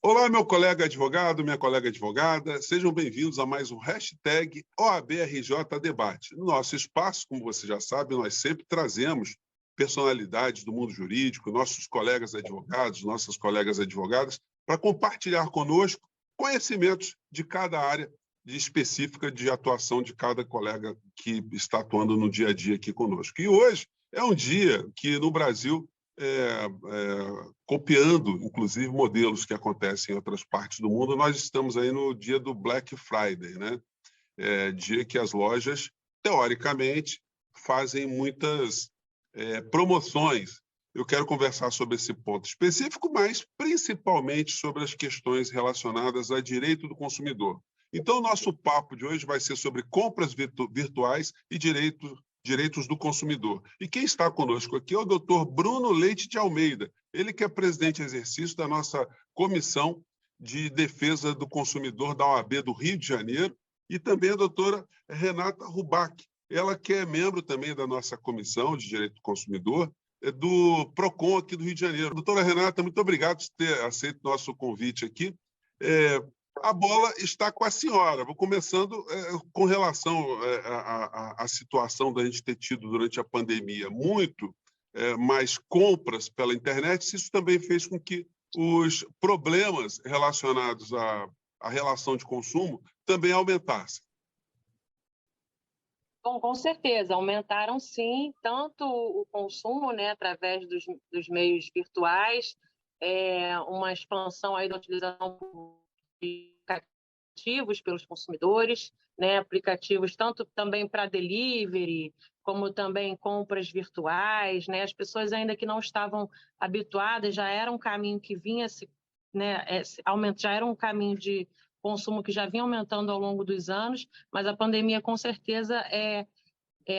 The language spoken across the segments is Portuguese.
Olá, meu colega advogado, minha colega advogada, sejam bem-vindos a mais um hashtag OABRJ Debate. No nosso espaço, como você já sabe, nós sempre trazemos personalidades do mundo jurídico, nossos colegas advogados, nossas colegas advogadas, para compartilhar conosco conhecimentos de cada área específica de atuação de cada colega que está atuando no dia a dia aqui conosco. E hoje é um dia que, no Brasil, copiando, inclusive, modelos que acontecem em outras partes do mundo, nós estamos aí no dia do Black Friday, né? Dia que as lojas, teoricamente, fazem muitas promoções. Eu quero conversar sobre esse ponto específico, mas principalmente sobre as questões relacionadas a direito do consumidor. Então, o nosso papo de hoje vai ser sobre compras virtuais e direitos do consumidor. E quem está conosco aqui é o doutor Bruno Leite de Almeida, ele que é presidente em exercício da nossa Comissão de Defesa do Consumidor da OAB do Rio de Janeiro, e também a doutora Renata Rubac, ela que é membro também da nossa Comissão de Direito do Consumidor, do PROCON aqui do Rio de Janeiro. Doutora Renata, muito obrigado por ter aceito o nosso convite aqui. A bola está com a senhora. Vou começando com relação à situação da gente ter tido durante a pandemia muito mais compras pela internet. Isso também fez com que os problemas relacionados à relação de consumo também aumentassem. Bom, com certeza, aumentaram sim, tanto o consumo, né, através dos meios virtuais, uma expansão aí da utilização de aplicativos pelos consumidores, né, aplicativos tanto também para delivery, como também compras virtuais, né, as pessoas ainda que não estavam habituadas, já era um caminho que vinha já era um caminho de consumo que já vinha aumentando ao longo dos anos, mas a pandemia com certeza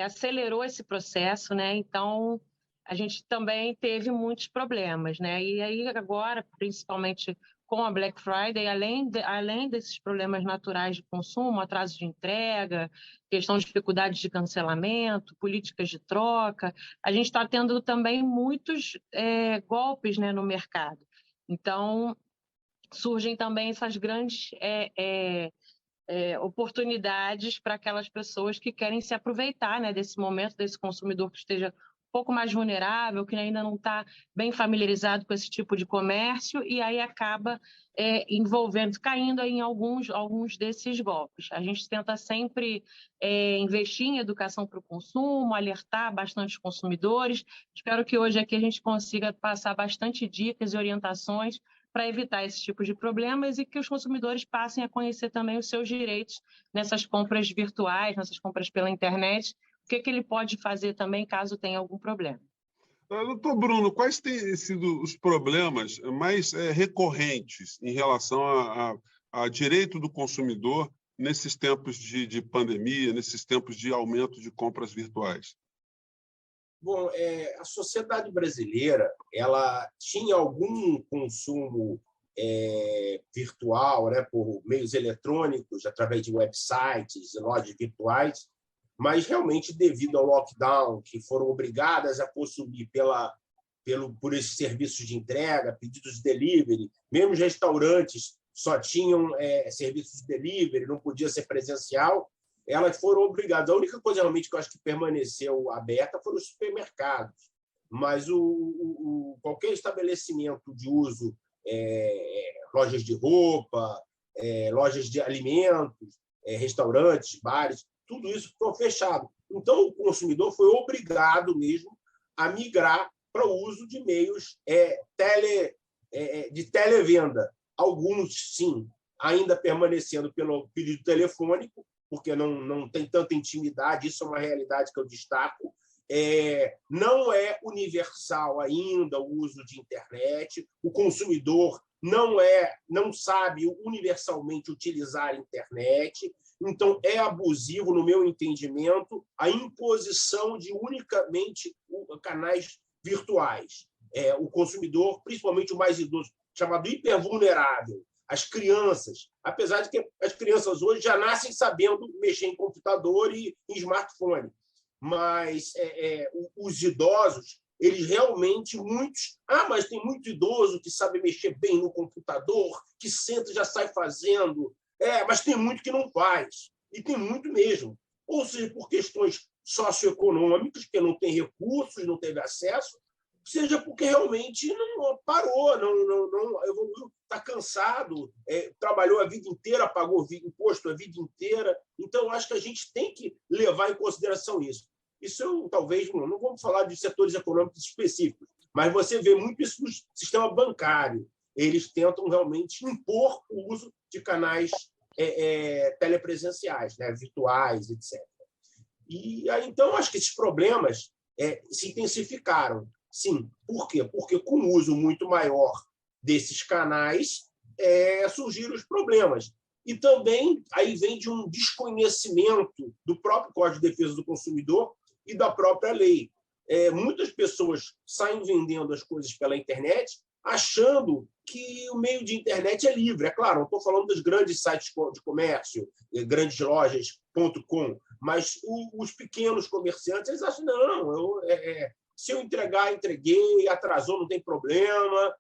acelerou esse processo, né? Então a gente também teve muitos problemas, né? E aí agora, principalmente com a Black Friday, além desses problemas naturais de consumo, atraso de entrega, questão de dificuldades de cancelamento, políticas de troca, a gente está tendo também muitos golpes, né, no mercado. Então surgem também essas grandes oportunidades para aquelas pessoas que querem se aproveitar, né, desse momento, desse consumidor que esteja um pouco mais vulnerável, que ainda não está bem familiarizado com esse tipo de comércio, e aí acaba caindo em alguns desses golpes. A gente tenta sempre investir em educação para o consumo, alertar bastante os consumidores. Espero que hoje aqui a gente consiga passar bastante dicas e orientações para evitar esse tipo de problemas e que os consumidores passem a conhecer também os seus direitos nessas compras virtuais, nessas compras pela internet, o que ele pode fazer também caso tenha algum problema. Doutor Bruno, quais têm sido os problemas mais recorrentes em relação a direito do consumidor nesses tempos de pandemia, nesses tempos de aumento de compras virtuais? Bom, a sociedade brasileira ela tinha algum consumo virtual, né, por meios eletrônicos, através de websites, lojas virtuais, mas realmente devido ao lockdown, que foram obrigadas a possuir por esses serviços de entrega, pedidos de delivery, mesmo os restaurantes só tinham serviços de delivery, não podia ser presencial, elas foram obrigadas. A única coisa realmente que eu acho que permaneceu aberta foram os supermercados, mas qualquer estabelecimento de uso, lojas de roupa, lojas de alimentos, restaurantes, bares, tudo isso ficou fechado. Então, o consumidor foi obrigado mesmo a migrar para o uso de meios de televenda. Alguns, sim, ainda permanecendo pelo pedido telefônico, porque não tem tanta intimidade, isso é uma realidade que eu destaco. Não é universal ainda o uso de internet, o consumidor não sabe universalmente utilizar a internet, então é abusivo, no meu entendimento, a imposição de unicamente canais virtuais. O consumidor, principalmente o mais idoso, chamado hipervulnerável, as crianças, apesar de que as crianças hoje já nascem sabendo mexer em computador e em smartphone, mas os idosos eles realmente, muitos... mas tem muito idoso que sabe mexer bem no computador, que senta e já sai fazendo. Mas tem muito que não faz. E tem muito mesmo. Ou seja, por questões socioeconômicas, porque não tem recursos, não teve acesso, seja porque realmente não parou, não evoluiu, está cansado, trabalhou a vida inteira, pagou imposto a vida inteira. Então, acho que a gente tem que levar em consideração isso. Isso talvez, não vamos falar de setores econômicos específicos, mas você vê muito isso no sistema bancário. Eles tentam realmente impor o uso de canais telepresenciais, né, virtuais, etc. E aí, então, acho que esses problemas se intensificaram. Sim. Por quê? Porque com o uso muito maior desses canais surgiram os problemas. E também aí vem de um desconhecimento do próprio Código de Defesa do Consumidor e da própria lei. Muitas pessoas saem vendendo as coisas pela internet achando que o meio de internet é livre. É claro, não estou falando dos grandes sites de comércio, grandes lojas.com, mas os pequenos comerciantes, eles acham, não, se eu entregar, entreguei, atrasou, não tem problema.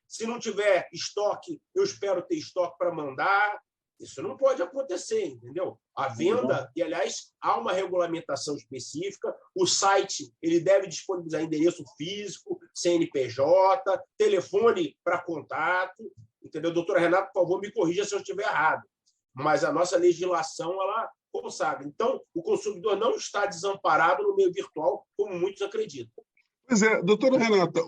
Se não tiver estoque, eu espero ter estoque para mandar. Isso não pode acontecer, entendeu? A venda, e aliás, há uma regulamentação específica, o site ele deve disponibilizar endereço físico, CNPJ, telefone para contato, entendeu? Doutora Renata, por favor, me corrija se eu estiver errado. Mas a nossa legislação, ela consagra. Então, o consumidor não está desamparado no meio virtual, como muitos acreditam. Pois é, doutora Renata,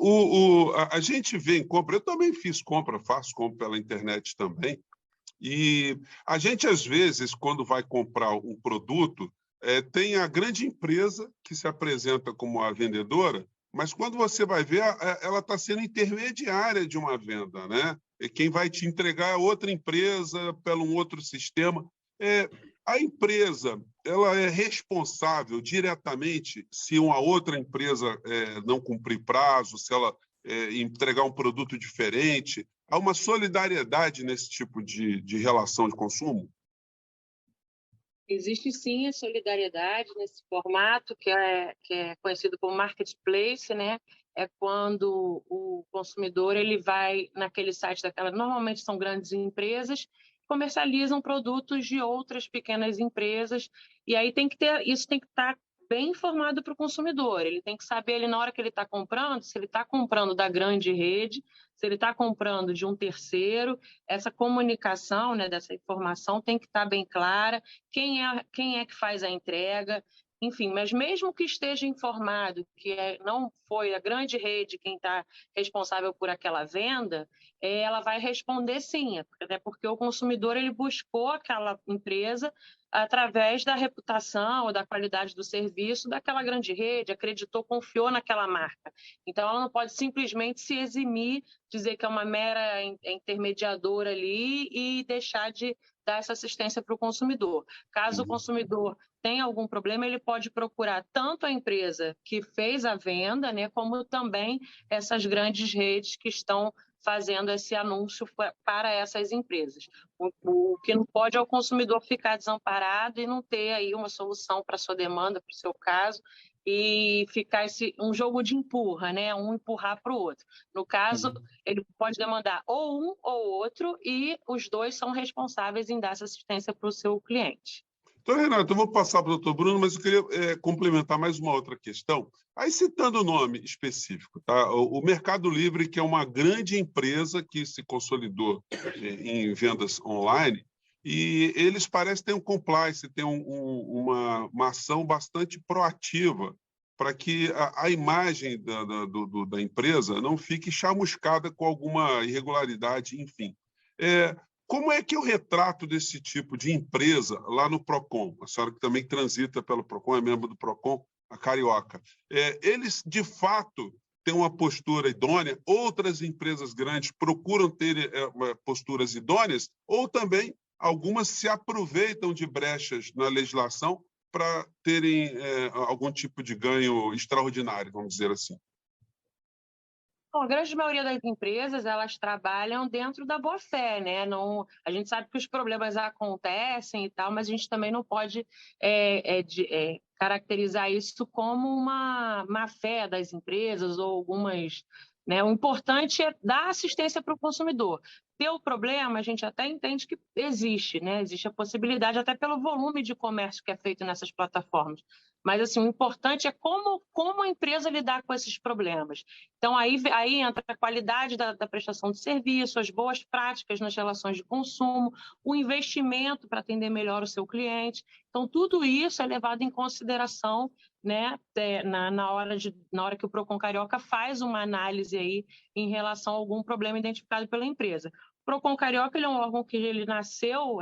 a gente vê em compra, eu também faço compra pela internet também, e a gente, às vezes, quando vai comprar um produto, tem a grande empresa que se apresenta como a vendedora, mas quando você vai ver, ela está sendo intermediária de uma venda, né? E quem vai te entregar é outra empresa, pelo um outro sistema. A empresa ela é responsável diretamente se uma outra empresa não cumprir prazo, se ela entregar um produto diferente. Há uma solidariedade nesse tipo de relação de consumo? Existe sim a solidariedade nesse formato que é conhecido como marketplace, né? É quando o consumidor ele vai naquele site normalmente são grandes empresas, comercializam produtos de outras pequenas empresas, e aí isso tem que estar bem informado para o consumidor. Ele tem que saber ali na hora que ele está comprando, se ele está comprando da grande rede, se ele está comprando de um terceiro. Essa comunicação, né, dessa informação tem que estar bem clara. Quem é que faz a entrega, enfim, mas mesmo que esteja informado que não foi a grande rede quem está responsável por aquela venda, ela vai responder sim, até porque o consumidor ele buscou aquela empresa através da reputação ou da qualidade do serviço daquela grande rede, acreditou, confiou naquela marca. Então, ela não pode simplesmente se eximir, dizer que é uma mera intermediadora ali e deixar de dar essa assistência para o consumidor. Caso o consumidor tenha algum problema, ele pode procurar tanto a empresa que fez a venda, né, como também essas grandes redes que estão fazendo esse anúncio para essas empresas. O que não pode é o consumidor ficar desamparado e não ter aí uma solução para a sua demanda, para o seu caso, e ficar um jogo de empurra, né? Um empurrar para o outro. No caso, ele pode demandar ou um ou outro e os dois são responsáveis em dar essa assistência para o seu cliente. Então, Renato, eu vou passar para o doutor Bruno, mas eu queria complementar mais uma outra questão. Aí, citando o nome específico, tá? O Mercado Livre, que é uma grande empresa que se consolidou em vendas online, e eles parecem ter um compliance, ter uma ação bastante proativa para que a imagem da empresa não fique chamuscada com alguma irregularidade, enfim. Como é que é o retrato desse tipo de empresa lá no PROCON? A senhora que também transita pelo PROCON, é membro do PROCON, a Carioca. Eles, de fato, têm uma postura idônea? Outras empresas grandes procuram ter posturas idôneas? Ou também algumas se aproveitam de brechas na legislação para terem algum tipo de ganho extraordinário, vamos dizer assim? Bom, a grande maioria das empresas, elas trabalham dentro da boa-fé, né? Não, a gente sabe que os problemas acontecem e tal, mas a gente também não pode caracterizar isso como uma má-fé das empresas ou algumas... Né? O importante é dar assistência para o consumidor. Ter o problema, a gente até entende que existe, né? Existe a possibilidade, até pelo volume de comércio que é feito nessas plataformas. Mas assim, o importante é como a empresa lidar com esses problemas. Então, aí entra a qualidade da prestação de serviço, as boas práticas nas relações de consumo, o investimento para atender melhor o seu cliente. Então, tudo isso é levado em consideração, né, na hora que o Procon Carioca faz uma análise aí em relação a algum problema identificado pela empresa. O Procon Carioca ele é um órgão que ele nasceu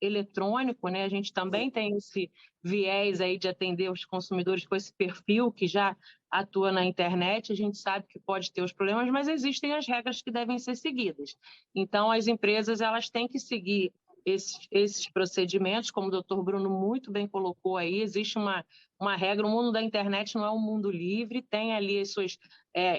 eletrônico, né? A gente também tem esse viés aí de atender os consumidores com esse perfil que já atua na internet. A gente sabe que pode ter os problemas, mas existem as regras que devem ser seguidas. Então, as empresas elas têm que seguir esses procedimentos, como o doutor Bruno muito bem colocou aí, existe uma regra, o mundo da internet não é um mundo livre, tem ali as suas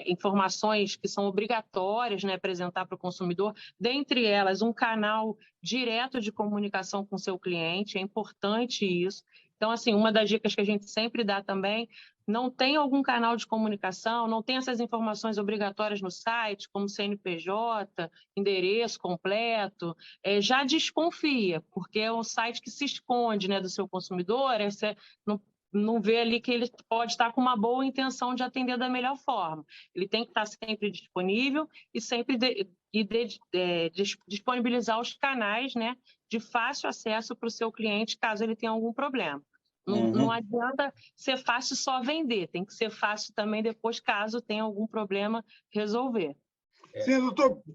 informações que são obrigatórias, né, apresentar para o consumidor, dentre elas um canal direto de comunicação com o seu cliente, é importante isso. Então, assim, uma das dicas que a gente sempre dá também, não tem algum canal de comunicação, não tem essas informações obrigatórias no site, como CNPJ, endereço completo, já desconfia, porque é um site que se esconde, né, do seu consumidor, você não vê ali que ele pode estar com uma boa intenção de atender da melhor forma. Ele tem que estar sempre disponível e sempre disponibilizar os canais, né, de fácil acesso para o seu cliente, caso ele tenha algum problema. Não adianta ser fácil só vender, tem que ser fácil também depois, caso tenha algum problema, resolver. Sim,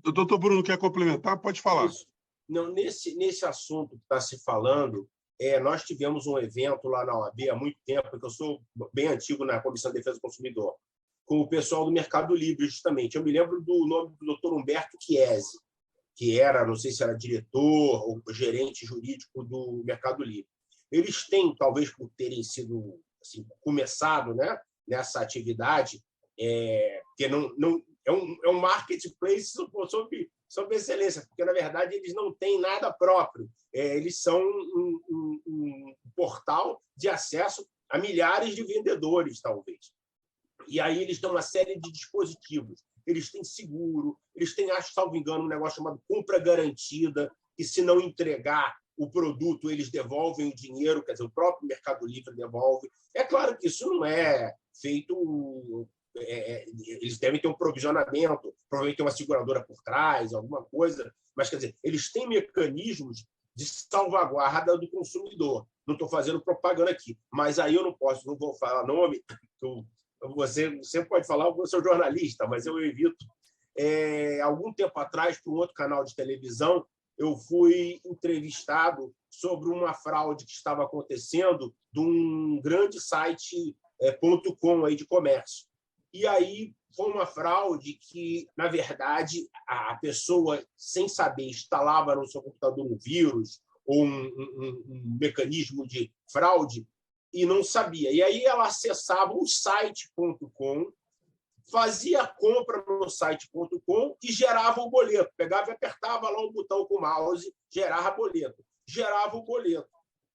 doutor Bruno, quer complementar? Pode falar. Isso. Não, nesse assunto que está se falando, nós tivemos um evento lá na OAB há muito tempo, porque eu sou bem antigo na Comissão de Defesa do Consumidor, com o pessoal do Mercado Livre, justamente. Eu me lembro do nome do doutor Humberto Chiesi, que era, não sei se era diretor ou gerente jurídico do Mercado Livre. Eles têm, talvez por terem sido assim, começado, né, nessa atividade, que não é um marketplace sob excelência, porque, na verdade, eles não têm nada próprio. Eles são um portal de acesso a milhares de vendedores, talvez. E aí eles dão uma série de dispositivos. Eles têm seguro, eles têm, acho, salvo engano, um negócio chamado compra garantida, que se não entregar o produto, eles devolvem o dinheiro, quer dizer, o próprio Mercado Livre devolve. É claro que isso não é feito... eles devem ter um provisionamento, provavelmente tem uma seguradora por trás, alguma coisa, mas, quer dizer, eles têm mecanismos de salvaguarda do consumidor. Não estou fazendo propaganda aqui, mas aí eu não vou falar nome, você pode falar, eu sou jornalista, mas eu evito. Algum tempo atrás, para um outro canal de televisão, eu fui entrevistado sobre uma fraude que estava acontecendo de um grande site .com aí de comércio. E aí foi uma fraude que, na verdade, a pessoa, sem saber, instalava no seu computador um vírus ou um mecanismo de fraude e não sabia. E aí ela acessava um site.com, fazia a compra no site.com e gerava o boleto. Pegava e apertava lá um botão com o mouse, gerava boleto. Gerava o boleto.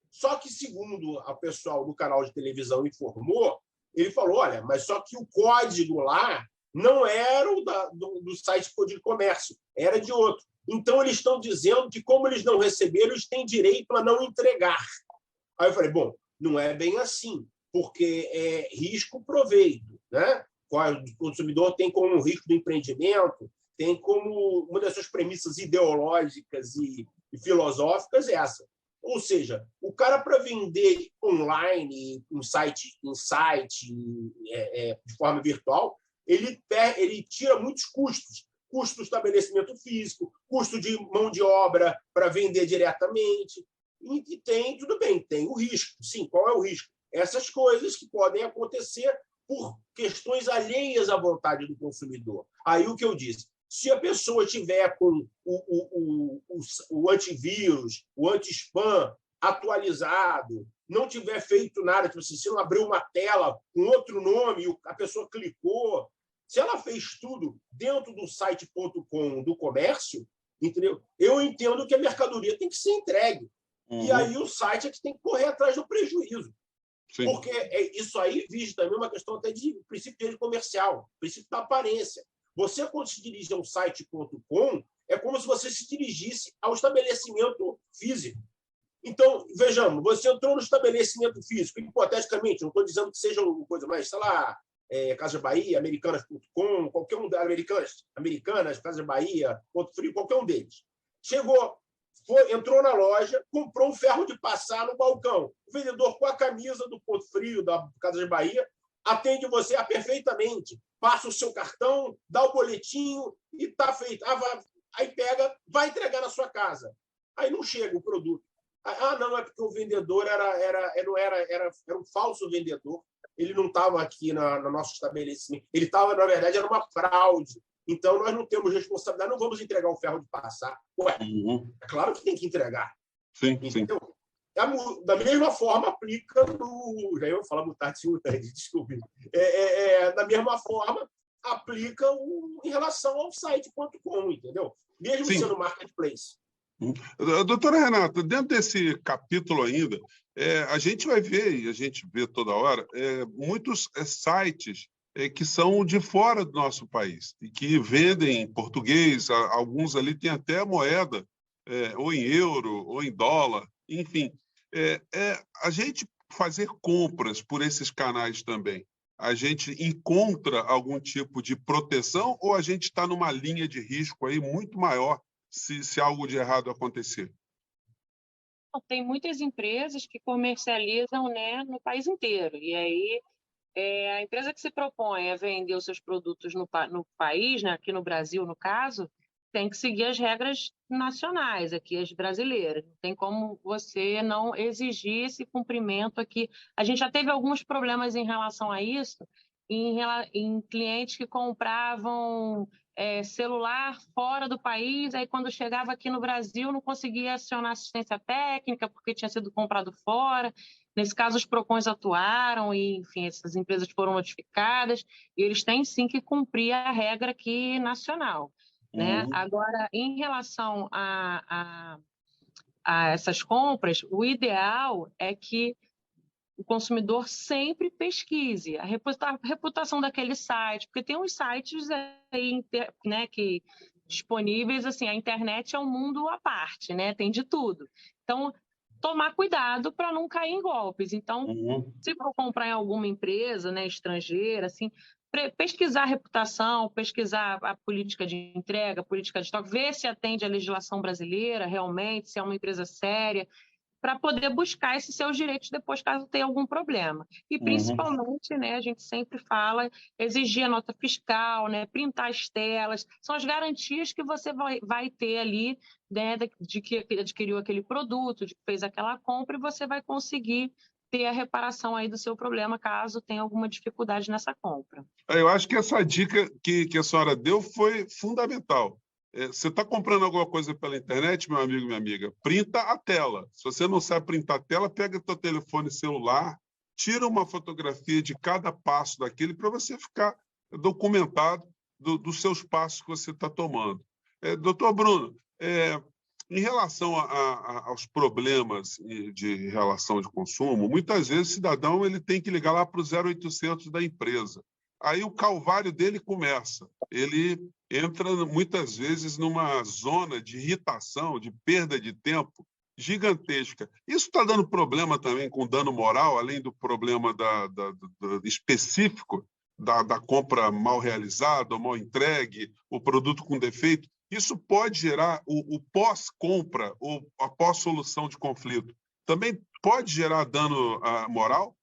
Só que, segundo o pessoal do canal de televisão informou, ele falou, olha, mas só que o código lá não era o do site de comércio, era de outro. Então, eles estão dizendo que, como eles não receberam, eles têm direito a não entregar. Aí eu falei, bom, não é bem assim, porque é risco-proveito, né? O consumidor tem como risco do empreendimento, tem como uma das suas premissas ideológicas e filosóficas essa. Ou seja, o cara, para vender online, em site, de forma virtual, ele tira muitos custos. Custo do estabelecimento físico, custo de mão de obra para vender diretamente. E tem, tudo bem, tem o risco. Sim, qual é o risco? Essas coisas que podem acontecer por questões alheias à vontade do consumidor. Aí o que eu disse, se a pessoa tiver com o antivírus, o anti-spam atualizado, não tiver feito nada, tipo assim, se não abriu uma tela com outro nome, a pessoa clicou, se ela fez tudo dentro do site.com do comércio, entendeu? Eu entendo que a mercadoria tem que ser entregue. E aí o site é que tem que correr atrás do prejuízo. Sim. Porque isso aí vige também uma questão até de princípio de direito comercial, princípio da aparência. Você, quando se dirige a um site.com, é como se você se dirigisse ao estabelecimento físico. Então, vejamos, você entrou no estabelecimento físico, hipoteticamente, não estou dizendo que seja uma coisa mais, sei lá, Casa Bahia, Americanas.com, qualquer um, Americanas, Casa Bahia, Ponto Frio, qualquer um deles. Chegou, entrou na loja, comprou um ferro de passar no balcão. O vendedor com a camisa do Ponto Frio, da Casa Bahia, atende você perfeitamente. Passa o seu cartão, dá o boletinho e está feito. Aí pega, vai entregar na sua casa. Aí não chega o produto. Não, é porque o vendedor era um falso vendedor. Ele não estava aqui no nosso estabelecimento. Ele estava, na verdade, era uma fraude. Então, nós não temos responsabilidade, não vamos entregar o ferro de passar. Ué, é claro que tem que entregar. Sim, entendeu? Sim. Da mesma forma, aplica no... Já ia falar mutante simultâneo, desculpe. Da mesma forma, aplica em relação ao site.com, entendeu? Mesmo Sim. sendo marketplace. Doutora Renata, dentro desse capítulo ainda, a gente vai ver, e a gente vê toda hora, muitos sites que são de fora do nosso país e que vendem em português, alguns ali têm até moeda, ou em euro, ou em dólar, enfim. A gente fazer compras por esses canais também, a gente encontra algum tipo de proteção ou a gente está numa linha de risco aí muito maior se algo de errado acontecer? Tem muitas empresas que comercializam, né, no país inteiro. E aí, a empresa que se propõe a vender os seus produtos no país, né, aqui no Brasil, no caso, tem que seguir as regras nacionais, aqui as brasileiras. Não tem como você não exigir esse cumprimento aqui. A gente já teve alguns problemas em relação a isso, em clientes que compravam celular fora do país, aí quando chegava aqui no Brasil não conseguia acionar assistência técnica porque tinha sido comprado fora. Nesse caso, os PROCONs atuaram e, enfim, essas empresas foram notificadas e eles têm sim que cumprir a regra aqui nacional. Né? Agora, em relação a essas compras, o ideal é que o consumidor sempre pesquise a reputação daquele site, porque tem uns sites aí, né, que disponíveis, assim, a internet é um mundo à parte, né? Tem de tudo. Então, tomar cuidado para não cair em golpes. Então, se for comprar em alguma empresa, né, estrangeira, assim, pesquisar a reputação, pesquisar a política de entrega, a política de estoque, ver se atende à legislação brasileira realmente, se é uma empresa séria, para poder buscar esses seus direitos depois, caso tenha algum problema. E, principalmente, né, a gente sempre fala, exigir a nota fiscal, né, printar as telas, são as garantias que você vai ter ali, né, de que adquiriu aquele produto, de que fez aquela compra, e você vai conseguir ter a reparação aí do seu problema, caso tenha alguma dificuldade nessa compra. Eu acho que essa dica que a senhora deu foi fundamental. Você está comprando alguma coisa pela internet, meu amigo, minha amiga, printa a tela. Se você não sabe printar a tela, pega teu telefone celular, tira uma fotografia de cada passo daquele para você ficar documentado dos seus passos que você está tomando. Doutor Bruno, em relação aos problemas de relação de consumo, muitas vezes o cidadão ele tem que ligar lá para o 0800 da empresa. Aí o calvário dele começa. Ele entra, muitas vezes, numa zona de irritação, de perda de tempo gigantesca. Isso está dando problema também com dano moral, além do problema específico da compra mal realizada, ou mal entregue, o produto com defeito. Isso pode gerar o pós-compra, ou a pós-solução de conflito. Também pode gerar dano moral?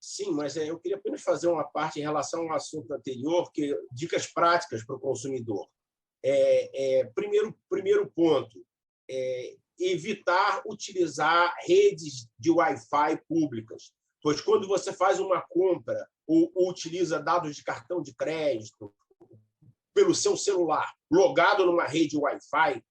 Sim, mas eu queria apenas fazer uma parte em relação ao assunto anterior, que dicas práticas para o consumidor. Primeiro ponto, evitar utilizar redes de Wi-Fi públicas, pois quando você faz uma compra ou utiliza dados de cartão de crédito pelo seu celular, logado numa rede Wi-Fi,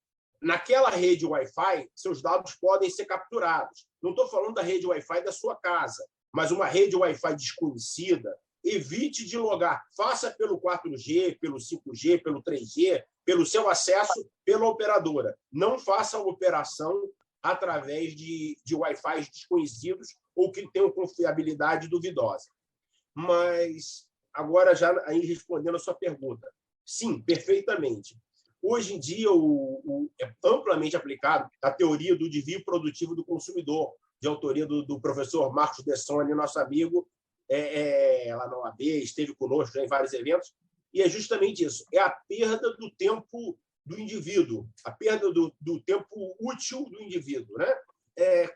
naquela rede Wi-Fi, seus dados podem ser capturados. Não estou falando da rede Wi-Fi da sua casa, mas uma rede Wi-Fi desconhecida, evite de logar. Faça pelo 4G, pelo 5G, pelo 3G, pelo seu acesso pela operadora. Não faça a operação através de Wi-Fi desconhecidos ou que tenham confiabilidade duvidosa. Mas, agora, já aí respondendo a sua pergunta, sim, perfeitamente. Hoje em dia, é amplamente aplicado a teoria do desvio produtivo do consumidor, de autoria do professor Marcos Dessoni, nosso amigo, lá na OAB, esteve conosco em vários eventos, e é justamente isso, é a perda do tempo do indivíduo, a perda do tempo útil do indivíduo, né?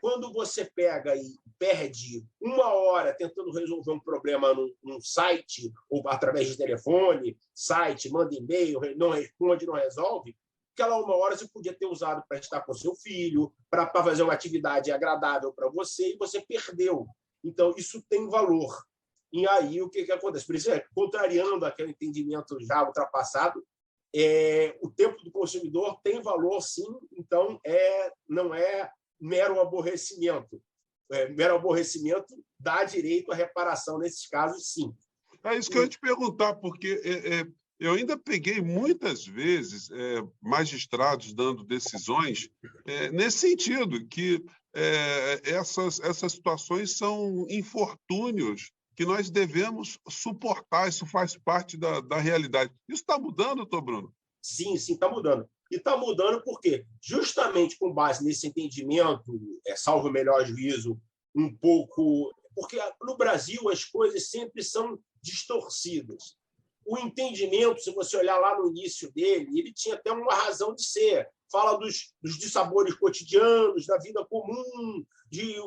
Quando você pega e perde 1 hora tentando resolver um problema num site, ou através de telefone, site, manda e-mail, não responde, não resolve, aquela 1 hora você podia ter usado para estar com seu filho, para fazer uma atividade agradável para você, e você perdeu. Então, isso tem valor. E aí, o que acontece? Por isso, contrariando aquele entendimento já ultrapassado, o tempo do consumidor tem valor, sim, então não é mero aborrecimento. Mero aborrecimento dá direito à reparação nesses casos, sim. É isso que eu ia te perguntar, porque eu ainda peguei muitas vezes magistrados dando decisões nesse sentido, que essas situações são infortúnios que nós devemos suportar, isso faz parte da realidade. Isso está mudando, doutor Bruno? Sim, está mudando. E está mudando por quê? Justamente com base nesse entendimento, salvo o melhor juízo, um pouco... Porque no Brasil as coisas sempre são distorcidas. O entendimento, se você olhar lá no início dele, ele tinha até uma razão de ser. Fala dos dissabores cotidianos, da vida comum,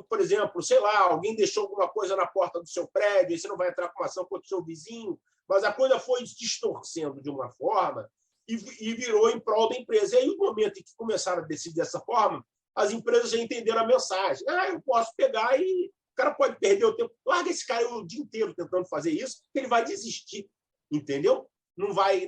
por exemplo, sei lá, alguém deixou alguma coisa na porta do seu prédio, aí você não vai entrar com uma ação contra o seu vizinho, mas a coisa foi distorcendo de uma forma e virou em prol da empresa. E aí, no momento em que começaram a decidir dessa forma, as empresas já entenderam a mensagem. Eu posso pegar e o cara pode perder o tempo. Larga esse cara o dia inteiro tentando fazer isso, que ele vai desistir, entendeu? Não vai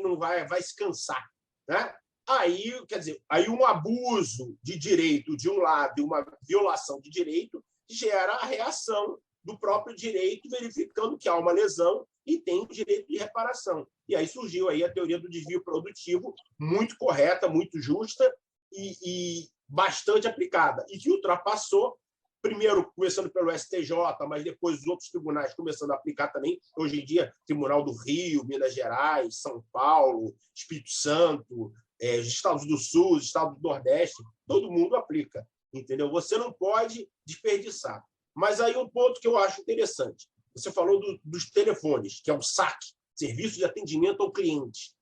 se cansar, né? Aí, quer dizer, aí um abuso de direito de um lado e uma violação de direito gera a reação do próprio direito, verificando que há uma lesão e tem o direito de reparação. E aí surgiu aí a teoria do desvio produtivo, muito correta, muito justa e bastante aplicada, e que ultrapassou, primeiro começando pelo STJ, mas depois os outros tribunais começando a aplicar também. Hoje em dia, Tribunal do Rio, Minas Gerais, São Paulo, Espírito Santo, os estados do Sul, os estados do Nordeste, todo mundo aplica, entendeu? Você não pode desperdiçar. Mas aí um ponto que eu acho interessante. Você falou dos telefones, que é o SAC, Serviço de Atendimento ao Cliente.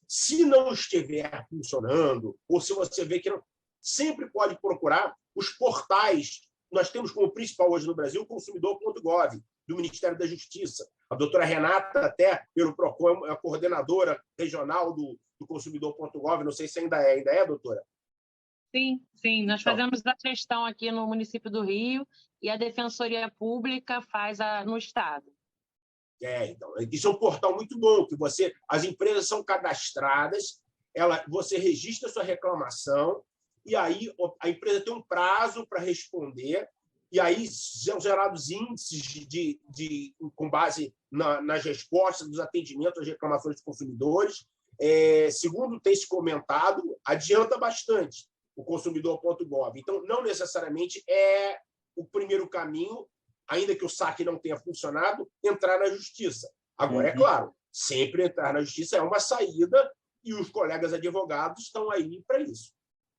Se não estiver funcionando, ou se você vê que não, sempre pode procurar os portais. Nós temos como principal hoje no Brasil o consumidor.gov, do Ministério da Justiça. A doutora Renata, até pelo PROCON, é a coordenadora regional do consumidor.gov, não sei se ainda é, doutora? Sim. Nós fazemos a gestão aqui no município do Rio e a Defensoria Pública faz no Estado. Então, isso é um portal muito bom, que as empresas são cadastradas, você registra sua reclamação, e aí a empresa tem um prazo para responder, e aí são gerados índices com base nas respostas dos atendimentos às reclamações dos consumidores. Segundo tem se comentado, adianta bastante o consumidor.gov. Então, não necessariamente é o primeiro caminho, ainda que o saque não tenha funcionado, entrar na justiça. Agora, é claro, sempre entrar na justiça é uma saída e os colegas advogados estão aí para isso.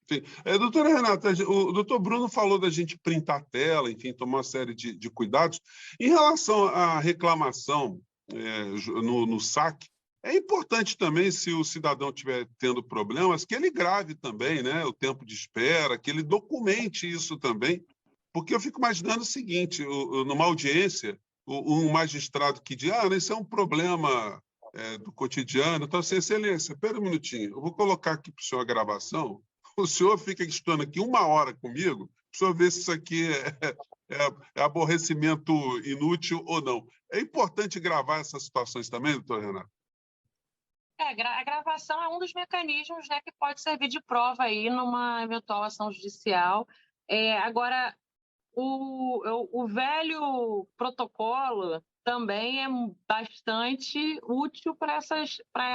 Sim. Doutora Renata, o doutor Bruno falou da gente printar a tela, enfim, tomar uma série de cuidados. Em relação à reclamação no saque, é importante também, se o cidadão estiver tendo problemas, que ele grave também, né, o tempo de espera, que ele documente isso também, porque eu fico imaginando o seguinte, numa audiência, um magistrado que diz, isso é um problema do cotidiano, então, excelência, espera um minutinho, eu vou colocar aqui para o senhor a gravação, o senhor fica estudando aqui 1 hora comigo, para o senhor ver se isso aqui é aborrecimento inútil ou não. É importante gravar essas situações também, doutor Renato? A gravação é um dos mecanismos, né, que pode servir de prova aí numa eventual ação judicial. Agora, o velho protocolo também é bastante útil para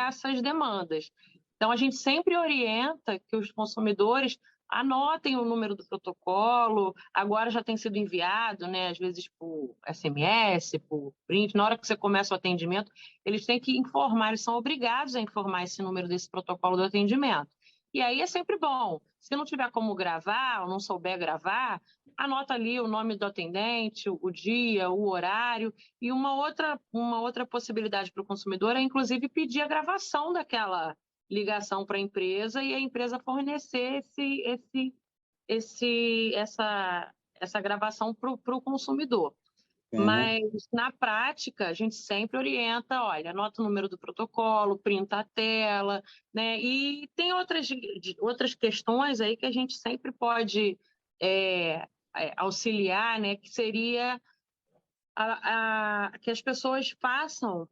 essas demandas. Então, a gente sempre orienta que os consumidores anotem o número do protocolo, agora já tem sido enviado, né, às vezes por SMS, por print, na hora que você começa o atendimento, eles têm que informar, eles são obrigados a informar esse número desse protocolo do atendimento. E aí é sempre bom, se não tiver como gravar ou não souber gravar, anota ali o nome do atendente, o dia, o horário, e uma outra possibilidade para o consumidor é, inclusive, pedir a gravação daquela ligação para a empresa e a empresa fornecer essa gravação para o consumidor. Mas, na prática, a gente sempre orienta, olha, anota o número do protocolo, printa a tela, né? E tem outras questões aí que a gente sempre pode auxiliar, né? Que seria que as pessoas façam,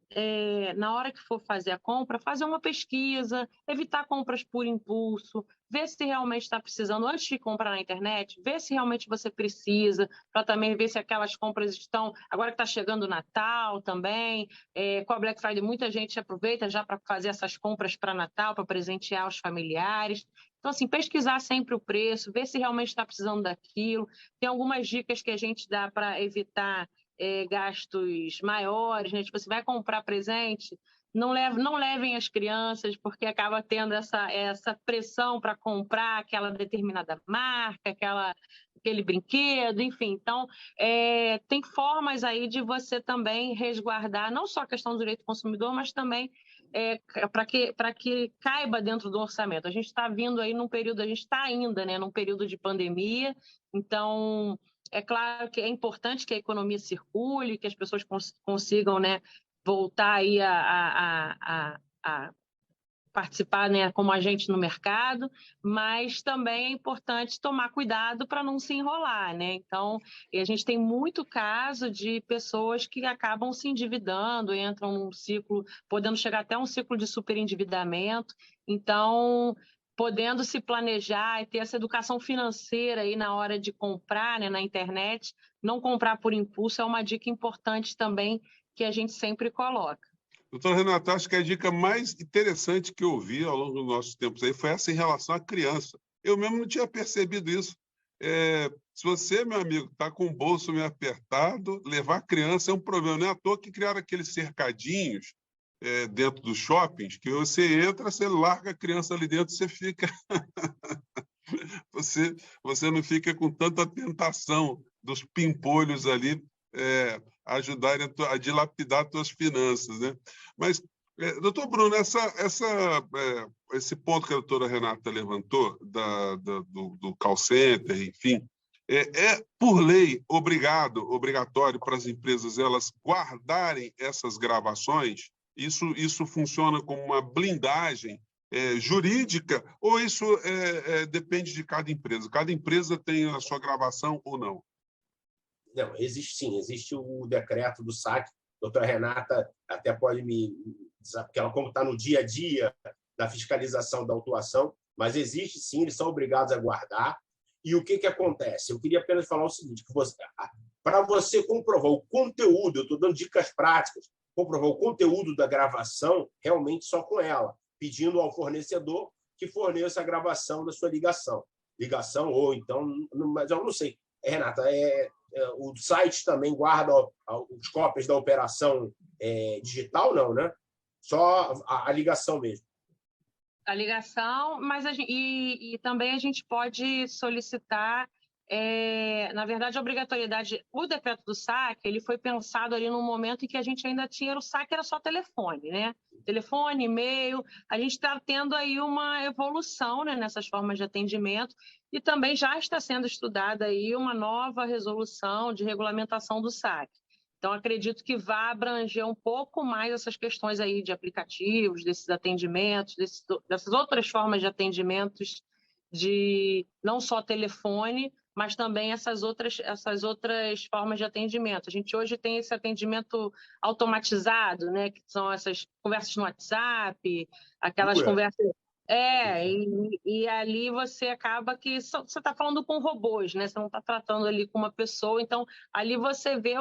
na hora que for fazer a compra, fazer uma pesquisa, evitar compras por impulso, ver se realmente está precisando, antes de comprar na internet, ver se realmente você precisa, para também ver se aquelas compras estão... Agora que está chegando o Natal também, com a Black Friday, muita gente aproveita já para fazer essas compras para Natal, para presentear os familiares. Então, assim, pesquisar sempre o preço, ver se realmente está precisando daquilo. Tem algumas dicas que a gente dá para evitar gastos maiores, né? Tipo, você vai comprar presente, não levem as crianças, porque acaba tendo essa pressão para comprar aquela determinada marca, aquele brinquedo, enfim. Então, tem formas aí de você também resguardar não só a questão do direito do consumidor, mas também para que caiba dentro do orçamento. A gente está vindo aí num período, a gente está ainda, né, num período de pandemia, então é claro que é importante que a economia circule, que as pessoas consigam, né, voltar aí a participar, né, como agente no mercado, mas também é importante tomar cuidado para não se enrolar, né? Então, a gente tem muito caso de pessoas que acabam se endividando, entram num ciclo, podendo chegar até um ciclo de superendividamento. Então, podendo se planejar e ter essa educação financeira aí na hora de comprar, né, na internet, não comprar por impulso é uma dica importante também que a gente sempre coloca. Doutora Renata, acho que a dica mais interessante que eu ouvi ao longo dos nossos tempos aí foi essa em relação à criança. Eu mesmo não tinha percebido isso. Se você, meu amigo, está com o bolso meio apertado, levar criança é um problema. Não é à toa que criaram aqueles cercadinhos dentro dos shoppings, que você entra, você larga a criança ali dentro, você fica... você não fica com tanta tentação dos pimpolhos ali ajudarem a dilapidar suas finanças, né? Mas, doutor Bruno, esse ponto que a doutora Renata levantou do call center, enfim, por lei obrigatório para as empresas elas guardarem essas gravações? Isso funciona como uma blindagem jurídica, ou isso depende de cada empresa? Cada empresa tem a sua gravação ou não? Não, existe sim, existe o decreto do SAC. A doutora Renata até pode me dizer, porque ela como está no dia a dia da fiscalização da autuação, mas existe sim, eles são obrigados a guardar. E o que acontece? Eu queria apenas falar o seguinte, que para você comprovar o conteúdo, eu estou dando dicas práticas, comprovar o conteúdo da gravação realmente só com ela, pedindo ao fornecedor que forneça a gravação da sua ligação. Ligação ou então, mas eu não sei. Renata, o site também guarda os cópias da operação digital, não, né? Só a ligação mesmo. A ligação, mas e também a gente pode solicitar, na verdade, a obrigatoriedade. O decreto do SAC, ele foi pensado ali num momento em que a gente ainda tinha, o SAC era só telefone, né? Telefone, e-mail, a gente está tendo aí uma evolução, né, nessas formas de atendimento e também já está sendo estudada aí uma nova resolução de regulamentação do SAC. Então, acredito que vai abranger um pouco mais essas questões aí de aplicativos, desses atendimentos, dessas outras formas de atendimentos, de não só telefone, mas também essas outras formas de atendimento. A gente hoje tem esse atendimento automatizado, né, que são essas conversas no WhatsApp, aquelas conversas... E ali você acaba que você está falando com robôs, né? Você não está tratando ali com uma pessoa, então ali você vê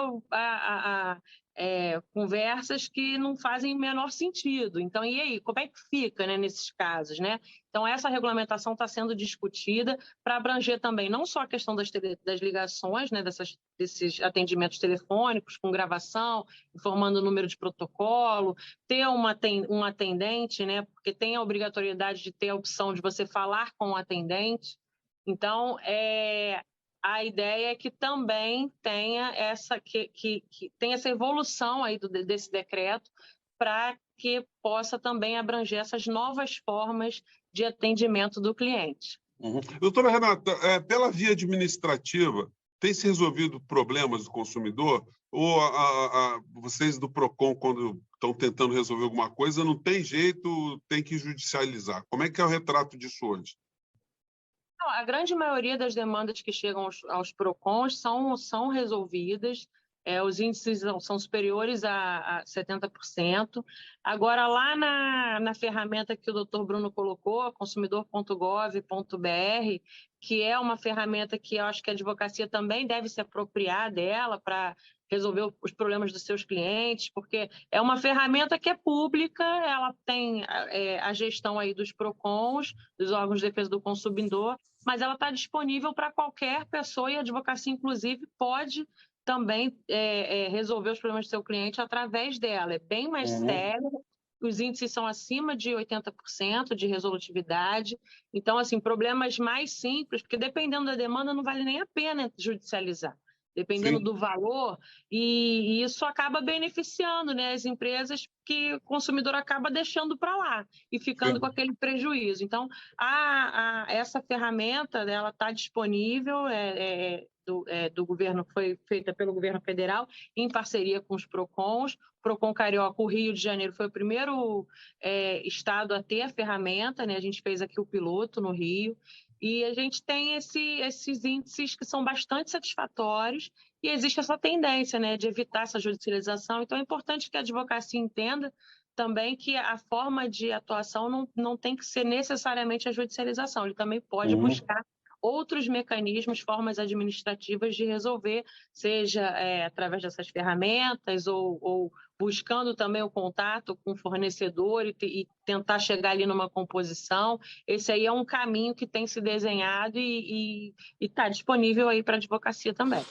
conversas que não fazem o menor sentido. Então, e aí, como é que fica, né, nesses casos, né? Então, essa regulamentação está sendo discutida para abranger também não só a questão das ligações, né, desses atendimentos telefônicos com gravação, informando o número de protocolo, ter um atendente, né, porque tem a obrigatoriedade de ter a opção de você falar com o atendente. Então, a ideia é que também tenha tenha essa evolução aí desse decreto para que possa também abranger essas novas formas de atendimento do cliente. Doutora Renata, pela via administrativa, tem se resolvido problemas do consumidor? Ou vocês do PROCON, quando estão tentando resolver alguma coisa, não tem jeito, tem que judicializar? Como é que é o retrato disso hoje? A grande maioria das demandas que chegam aos PROCONs são resolvidas, os índices são superiores a 70%. Agora, lá na ferramenta que o doutor Bruno colocou, consumidor.gov.br, que é uma ferramenta que eu acho que a advocacia também deve se apropriar dela para resolver os problemas dos seus clientes, porque é uma ferramenta que é pública, ela tem a gestão aí dos PROCONs, dos órgãos de defesa do consumidor, mas ela está disponível para qualquer pessoa e a advocacia, inclusive, pode também resolver os problemas do seu cliente através dela. É bem mais sério, os índices são acima de 80% de resolutividade. Então, assim, problemas mais simples, porque dependendo da demanda não vale nem a pena judicializar. Dependendo do valor, e isso acaba beneficiando, né, as empresas que o consumidor acaba deixando para lá e ficando com aquele prejuízo. Então, essa ferramenta ela está disponível, do governo, foi feita pelo governo federal, em parceria com os PROCONs. PROCON Carioca, o Rio de Janeiro, foi o primeiro estado a ter a ferramenta, né? A gente fez aqui o piloto no Rio, e a gente tem esses índices que são bastante satisfatórios e existe essa tendência, né, de evitar essa judicialização. Então, é importante que a advocacia entenda também que a forma de atuação não tem que ser necessariamente a judicialização. Ele também pode buscar outros mecanismos, formas administrativas de resolver, seja através dessas ferramentas ou buscando também o contato com o fornecedor e tentar chegar ali numa composição. Esse aí é um caminho que tem se desenhado e está disponível aí para a advocacia também.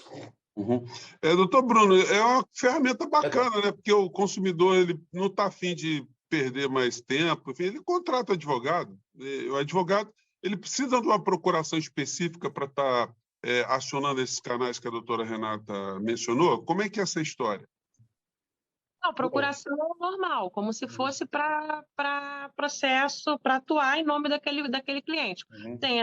Doutor Bruno, é uma ferramenta bacana, né? Porque o consumidor ele não está afim de perder mais tempo, enfim, ele contrata advogado. O advogado ele precisa de uma procuração específica para estar acionando esses canais que a doutora Renata mencionou. Como é que é essa história? Não, procuração normal, como se fosse para processo, para atuar em nome daquele cliente. Tem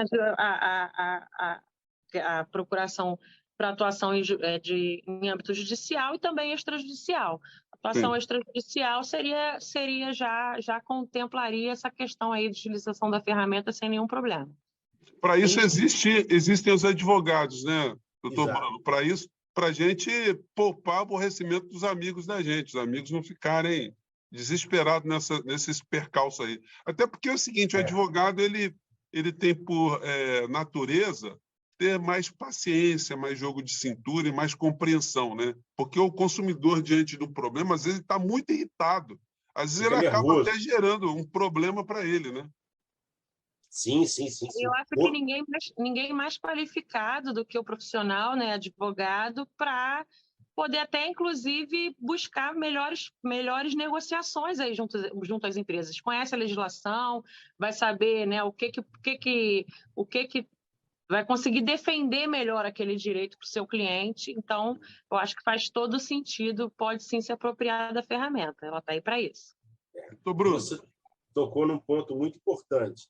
a procuração para atuação em âmbito judicial e também extrajudicial. A atuação extrajudicial já contemplaria essa questão aí de utilização da ferramenta sem nenhum problema. Para isso existem os advogados, né, doutor Bruno? Para isso, para a gente poupar o aborrecimento dos amigos da gente, os amigos não ficarem desesperados nesses percalços aí. Até porque é o seguinte, o advogado ele tem por natureza ter mais paciência, mais jogo de cintura e mais compreensão, né? Porque o consumidor, diante do problema, às vezes está muito irritado. Às vezes ele acaba até gerando um problema para ele, né? Sim. Eu acho que ninguém mais qualificado do que o profissional, né, advogado, para poder até, inclusive, buscar melhores negociações aí junto às empresas. Conhece a legislação, vai saber, né, o que vai conseguir defender melhor aquele direito para o seu cliente. Então, eu acho que faz todo sentido, pode sim se apropriar da ferramenta. Ela está aí para isso. Bruno, você tocou num ponto muito importante.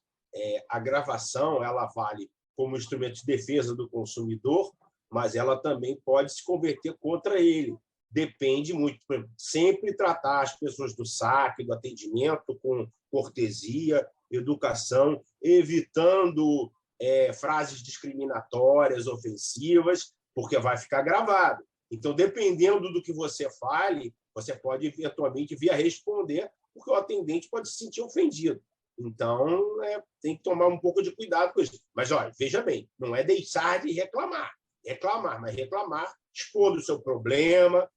A gravação ela vale como instrumento de defesa do consumidor, mas ela também pode se converter contra ele. Depende muito. Sempre tratar as pessoas do saque, do atendimento com cortesia, educação, evitando frases discriminatórias, ofensivas, porque vai ficar gravado. Então, dependendo do que você fale, você pode eventualmente vir a responder, porque o atendente pode se sentir ofendido. Então, tem que tomar um pouco de cuidado com isso. Mas, olha, veja bem, não é deixar de reclamar, mas reclamar expondo o seu problema,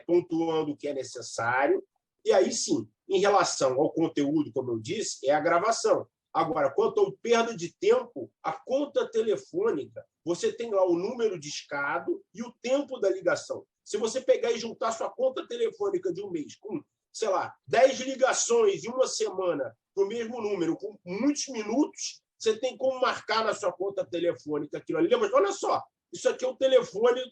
pontuando o que é necessário. E aí, sim, em relação ao conteúdo, como eu disse, é a gravação. Agora, quanto ao perda de tempo, a conta telefônica, você tem lá o número discado e o tempo da ligação. Se você pegar e juntar sua conta telefônica de um mês com, sei lá, 10 ligações em uma semana para o mesmo número, com muitos minutos, você tem como marcar na sua conta telefônica aquilo ali. Mas olha só, isso aqui é o telefone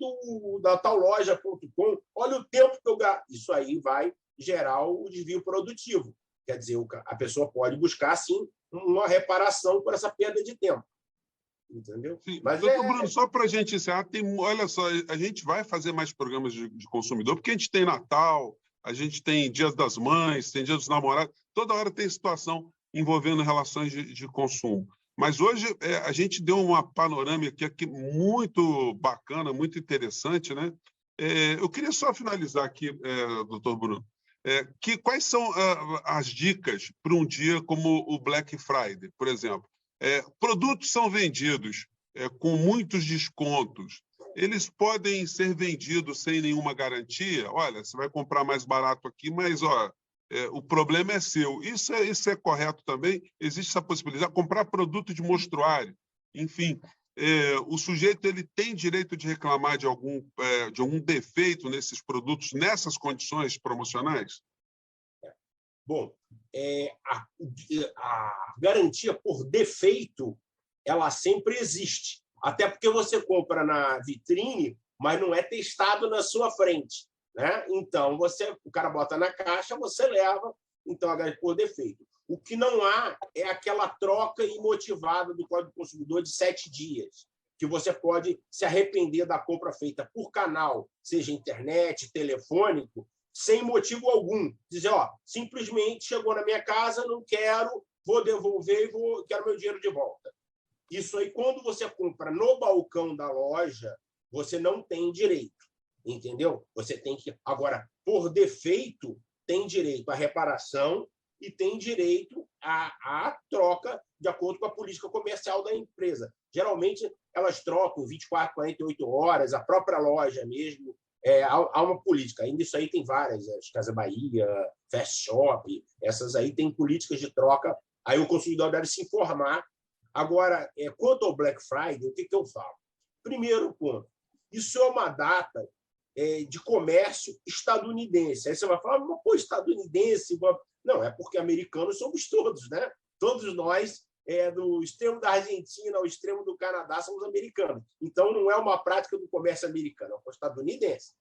da tal loja.com, olha o tempo que eu gasto. Isso aí vai gerar o desvio produtivo. Quer dizer, a pessoa pode buscar, sim, uma reparação por essa perda de tempo. Entendeu? Sim. Mas Doutor Bruno, só para a gente encerrar, olha só, a gente vai fazer mais programas de consumidor, porque a gente tem Natal, a gente tem Dia das Mães, tem Dia dos Namorados, toda hora tem situação envolvendo relações de consumo. Mas hoje a gente deu uma panorâmica aqui muito bacana, muito interessante, né? Eu queria só finalizar aqui, doutor Bruno, quais são as dicas para um dia como o Black Friday, por exemplo? Produtos são vendidos com muitos descontos. Eles podem ser vendidos sem nenhuma garantia. Olha, você vai comprar mais barato aqui, mas o problema é seu. Isso é correto também? Existe essa possibilidade de comprar produto de mostruário. Enfim, o sujeito ele tem direito de reclamar de algum defeito nesses produtos, nessas condições promocionais? Bom, a garantia por defeito, ela sempre existe. Até porque você compra na vitrine, mas não é testado na sua frente, né? Então, o cara bota na caixa, você leva, então a garantia por defeito. O que não há é aquela troca imotivada do Código do Consumidor de 7 dias, que você pode se arrepender da compra feita por canal, seja internet, telefônico, sem motivo algum. Dizer, simplesmente chegou na minha casa, não quero, vou devolver e quero meu dinheiro de volta. Isso aí, quando você compra no balcão da loja, você não tem direito, entendeu? Você tem que... Agora, por defeito, tem direito à reparação e tem direito à troca de acordo com a política comercial da empresa. Geralmente, elas trocam 24, 48 horas, a própria loja mesmo. Há uma política. Ainda isso aí tem várias, as Casa Bahia, Fast Shop, essas aí têm políticas de troca. Aí o consumidor deve se informar. Agora, quanto ao Black Friday, o que eu falo? Primeiro ponto, isso é uma data de comércio estadunidense. Aí você vai falar, mas, pô, estadunidense... Não, é porque americanos somos todos, né? Todos nós, do extremo da Argentina ao extremo do Canadá, somos americanos. Então, não é uma prática do comércio americano, é estadunidense.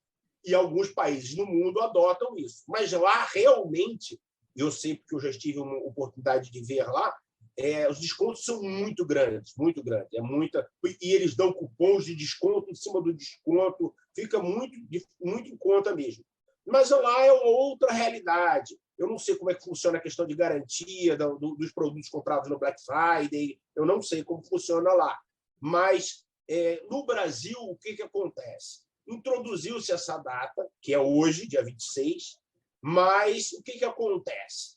E alguns países no mundo adotam isso. Mas lá, realmente, eu sei porque eu já tive uma oportunidade de ver lá, os descontos são muito grandes, muito grandes. E eles dão cupons de desconto em cima do desconto, fica muito em conta mesmo. Mas lá é uma outra realidade. Eu não sei como é que funciona a questão de garantia dos produtos comprados no Black Friday, eu não sei como funciona lá. Mas, no Brasil, o que acontece? Introduziu-se essa data, que é hoje, dia 26, mas o que acontece?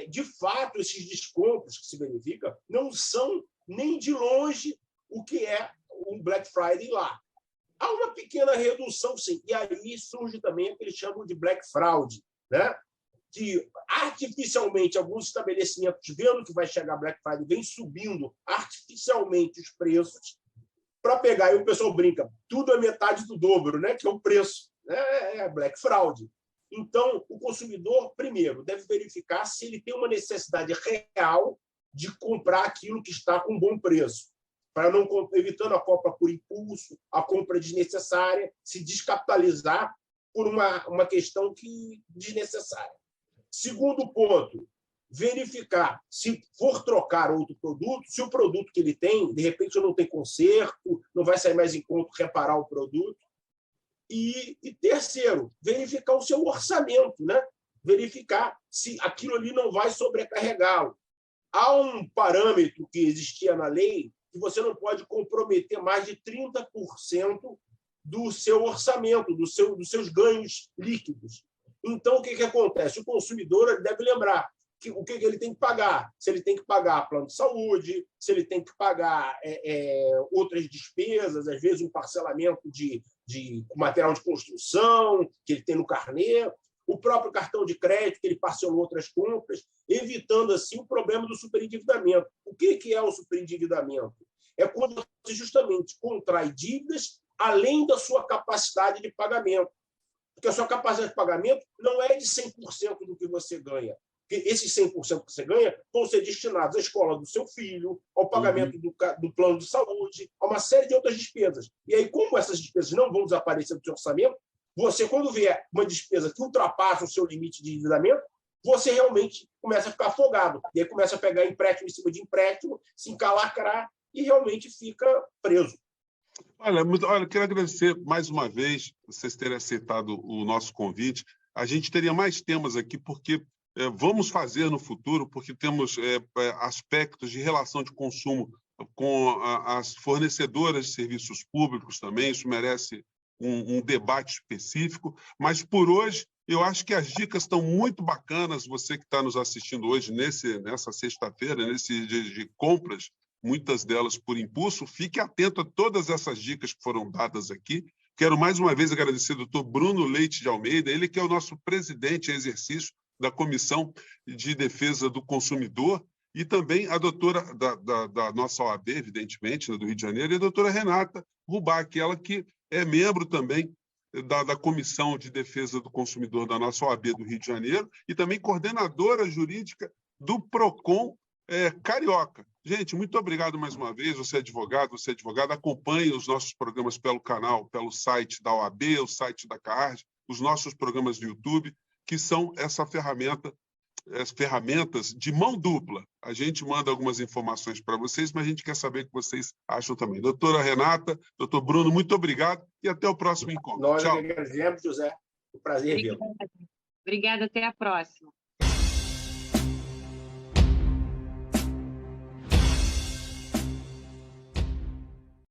De fato, esses descontos que se verificam não são nem de longe o que é um Black Friday lá. Há uma pequena redução, sim. E aí surge também o que eles chamam de Black Fraud, né? Que artificialmente alguns estabelecimentos, vendo que vai chegar Black Friday, vem subindo artificialmente os preços para pegar. E o pessoal brinca, tudo é metade do dobro, né? Que é o preço. É Black Fraud. Então, o consumidor, primeiro, deve verificar se ele tem uma necessidade real de comprar aquilo que está com bom preço, para não evitando a compra por impulso, a compra desnecessária, se descapitalizar por uma questão desnecessária. Segundo ponto, verificar se for trocar outro produto, se o produto que ele tem, de repente, não tem conserto, não vai sair mais em conta reparar o produto. E terceiro, verificar o seu orçamento, né? Verificar se aquilo ali não vai sobrecarregá-lo. Há um parâmetro que existia na lei que você não pode comprometer mais de 30% do seu orçamento, dos seus ganhos líquidos. Então, o que acontece? O consumidor ele deve lembrar o que ele tem que pagar. Se ele tem que pagar plano de saúde, se ele tem que pagar outras despesas, às vezes um parcelamento de de material de construção que ele tem no carnê, o próprio cartão de crédito que ele parcelou outras compras, evitando assim o problema do superendividamento. O que é o superendividamento? É quando você justamente contrai dívidas além da sua capacidade de pagamento. Porque a sua capacidade de pagamento não é de 100% do que você ganha. Porque esses 100% que você ganha vão ser destinados à escola do seu filho, ao pagamento do plano de saúde, a uma série de outras despesas. E aí, como essas despesas não vão desaparecer do seu orçamento, você, quando vê uma despesa que ultrapassa o seu limite de endividamento, você realmente começa a ficar afogado. E aí começa a pegar empréstimo em cima de empréstimo, se encalacrar e realmente fica preso. Olha, quero agradecer mais uma vez vocês terem aceitado o nosso convite. A gente teria mais temas aqui, porque vamos fazer no futuro, porque temos aspectos de relação de consumo com as fornecedoras de serviços públicos também. Isso merece um debate específico, mas por hoje eu acho que as dicas estão muito bacanas. Você que está nos assistindo hoje, nessa sexta-feira, nesse dia de compras, muitas delas por impulso, fique atento a todas essas dicas que foram dadas aqui. Quero mais uma vez agradecer ao doutor Bruno Leite de Almeida, ele que é o nosso presidente em exercício da Comissão de Defesa do Consumidor, e também a doutora da nossa OAB, evidentemente, do Rio de Janeiro, e a doutora Renata Rubac, ela que é membro também da Comissão de Defesa do Consumidor da nossa OAB do Rio de Janeiro e também coordenadora jurídica do PROCON Carioca. Gente, muito obrigado mais uma vez. Você é advogado, acompanhe os nossos programas pelo canal, pelo site da OAB, o site da CAARD, os nossos programas do YouTube, que são essa ferramenta, as ferramentas de mão dupla. A gente manda algumas informações para vocês, mas a gente quer saber o que vocês acham também. Doutora Renata, doutor Bruno, muito obrigado e até o próximo encontro. Nós Tchau. agradecemos, José. Um prazer vê-lo. Obrigada, até a próxima.